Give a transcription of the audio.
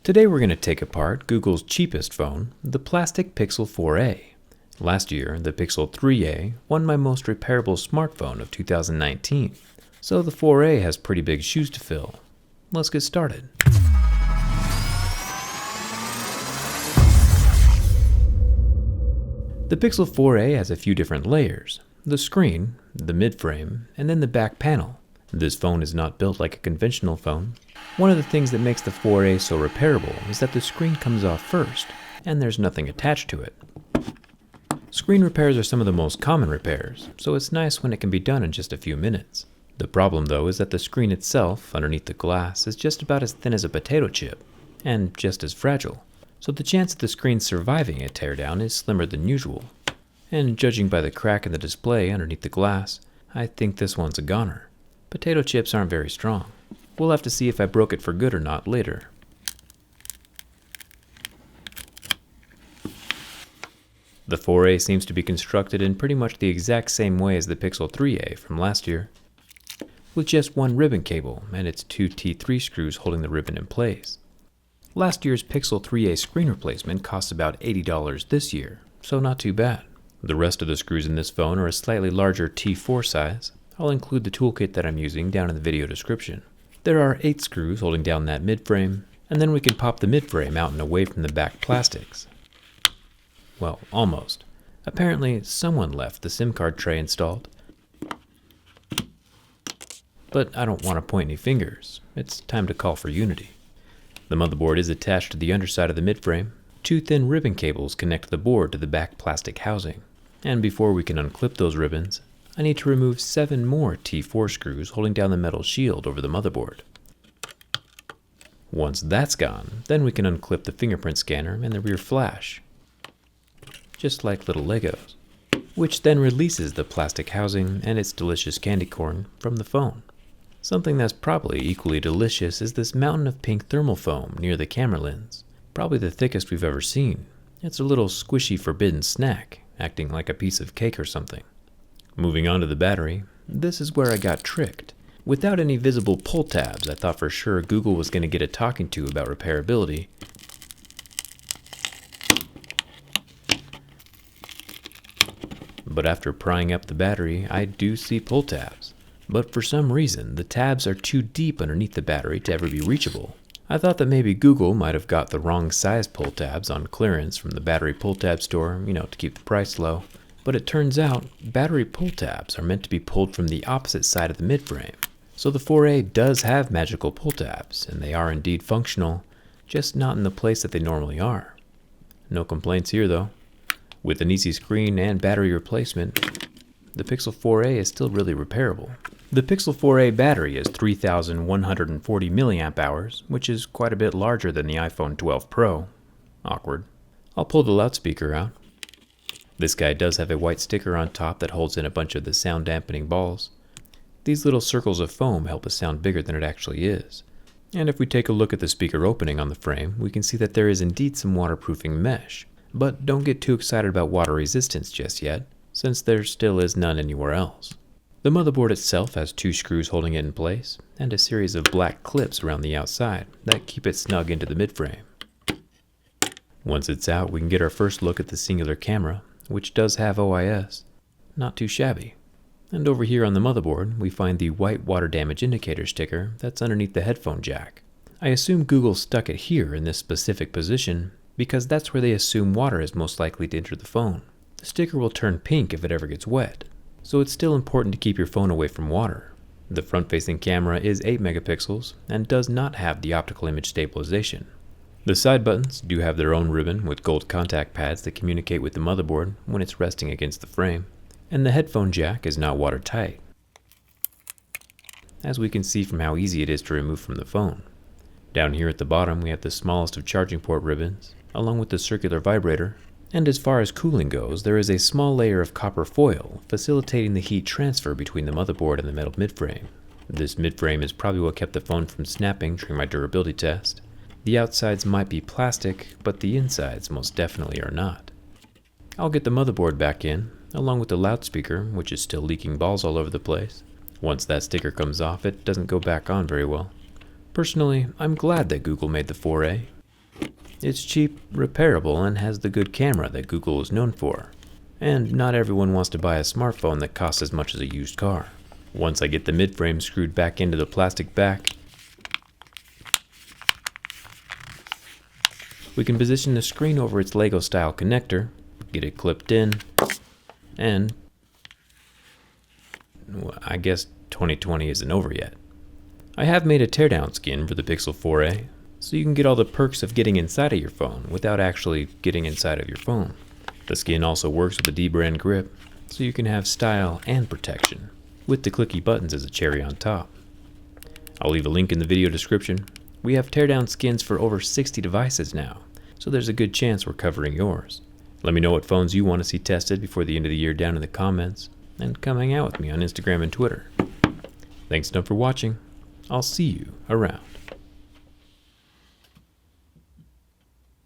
Today we're going to take apart Google's cheapest phone, the plastic Pixel 4a. Last year, the Pixel 3a won my most repairable smartphone of 2019, so the 4a has pretty big shoes to fill. Let's get started. The Pixel 4a has a few different layers: the screen, the mid-frame, and then the back panel. This phone is not built like a conventional phone. One of the things that makes the 4a so repairable is that the screen comes off first, and there's nothing attached to it. Screen repairs are some of the most common repairs, so it's nice when it can be done in just a few minutes. The problem though is that the screen itself, underneath the glass, is just about as thin as a potato chip, and just as fragile. So the chance of the screen surviving a teardown is slimmer than usual. And judging by the crack in the display underneath the glass, I think this one's a goner. Potato chips aren't very strong. We'll have to see if I broke it for good or not later. The 4a seems to be constructed in pretty much the exact same way as the Pixel 3a from last year, with just one ribbon cable and its two T3 screws holding the ribbon in place. Last year's Pixel 3a screen replacement costs about $80 this year, so not too bad. The rest of the screws in this phone are a slightly larger T4 size. I'll include the toolkit that I'm using down in the video description. There are 8 screws holding down that mid-frame, and then we can pop the mid-frame out and away from the back plastics. Well, almost. Apparently, someone left the SIM card tray installed. But I don't want to point any fingers. It's time to call for unity. The motherboard is attached to the underside of the mid-frame. 2 thin ribbon cables connect the board to the back plastic housing. And before we can unclip those ribbons, I need to remove 7 more T4 screws holding down the metal shield over the motherboard. Once that's gone, then we can unclip the fingerprint scanner and the rear flash, just like little Legos, which then releases the plastic housing and its delicious candy corn from the phone. Something that's probably equally delicious is this mountain of pink thermal foam near the camera lens, probably the thickest we've ever seen. It's a little squishy forbidden snack, acting like a piece of cake or something. Moving on to the battery, this is where I got tricked. Without any visible pull tabs, I thought for sure Google was going to get a talking to about repairability. But after prying up the battery, I do see pull tabs. But for some reason, the tabs are too deep underneath the battery to ever be reachable. I thought that maybe Google might have got the wrong size pull tabs on clearance from the battery pull tab store, to keep the price low. But it turns out, battery pull tabs are meant to be pulled from the opposite side of the midframe. So the 4a does have magical pull tabs, and they are indeed functional, just not in the place that they normally are. No complaints here though. With an easy screen and battery replacement, the Pixel 4a is still really repairable. The Pixel 4a battery is 3,140 mAh, which is quite a bit larger than the iPhone 12 Pro. Awkward. I'll pull the loudspeaker out. This guy does have a white sticker on top that holds in a bunch of the sound dampening balls. These little circles of foam help it sound bigger than it actually is. And if we take a look at the speaker opening on the frame, we can see that there is indeed some waterproofing mesh. But don't get too excited about water resistance just yet, since there still is none anywhere else. The motherboard itself has 2 screws holding it in place, and a series of black clips around the outside that keep it snug into the midframe. Once it's out, we can get our first look at the singular camera, which does have OIS. Not too shabby. And over here on the motherboard, we find the white water damage indicator sticker that's underneath the headphone jack. I assume Google stuck it here in this specific position because that's where they assume water is most likely to enter the phone. The sticker will turn pink if it ever gets wet, so it's still important to keep your phone away from water. The front-facing camera is 8 megapixels and does not have the optical image stabilization. The side buttons do have their own ribbon with gold contact pads that communicate with the motherboard when it's resting against the frame, and the headphone jack is not watertight, as we can see from how easy it is to remove from the phone. Down here at the bottom we have the smallest of charging port ribbons, along with the circular vibrator, and as far as cooling goes, there is a small layer of copper foil facilitating the heat transfer between the motherboard and the metal midframe. This midframe is probably what kept the phone from snapping during my durability test. The outsides might be plastic, but the insides most definitely are not. I'll get the motherboard back in, along with the loudspeaker, which is still leaking balls all over the place. Once that sticker comes off, it doesn't go back on very well. Personally, I'm glad that Google made the 4a. It's cheap, repairable, and has the good camera that Google is known for. And not everyone wants to buy a smartphone that costs as much as a used car. Once I get the mid-frame screwed back into the plastic back, we can position the screen over its Lego-style connector, get it clipped in, and I guess 2020 isn't over yet. I have made a teardown skin for the Pixel 4a, so you can get all the perks of getting inside of your phone without actually getting inside of your phone. The skin also works with a D-brand grip, so you can have style and protection, with the clicky buttons as a cherry on top. I'll leave a link in the video description. We have teardown skins for over 60 devices now, so there's a good chance we're covering yours. Let me know what phones you want to see tested before the end of the year down in the comments, and come hang out with me on Instagram and Twitter. Thanks enough for watching. I'll see you around.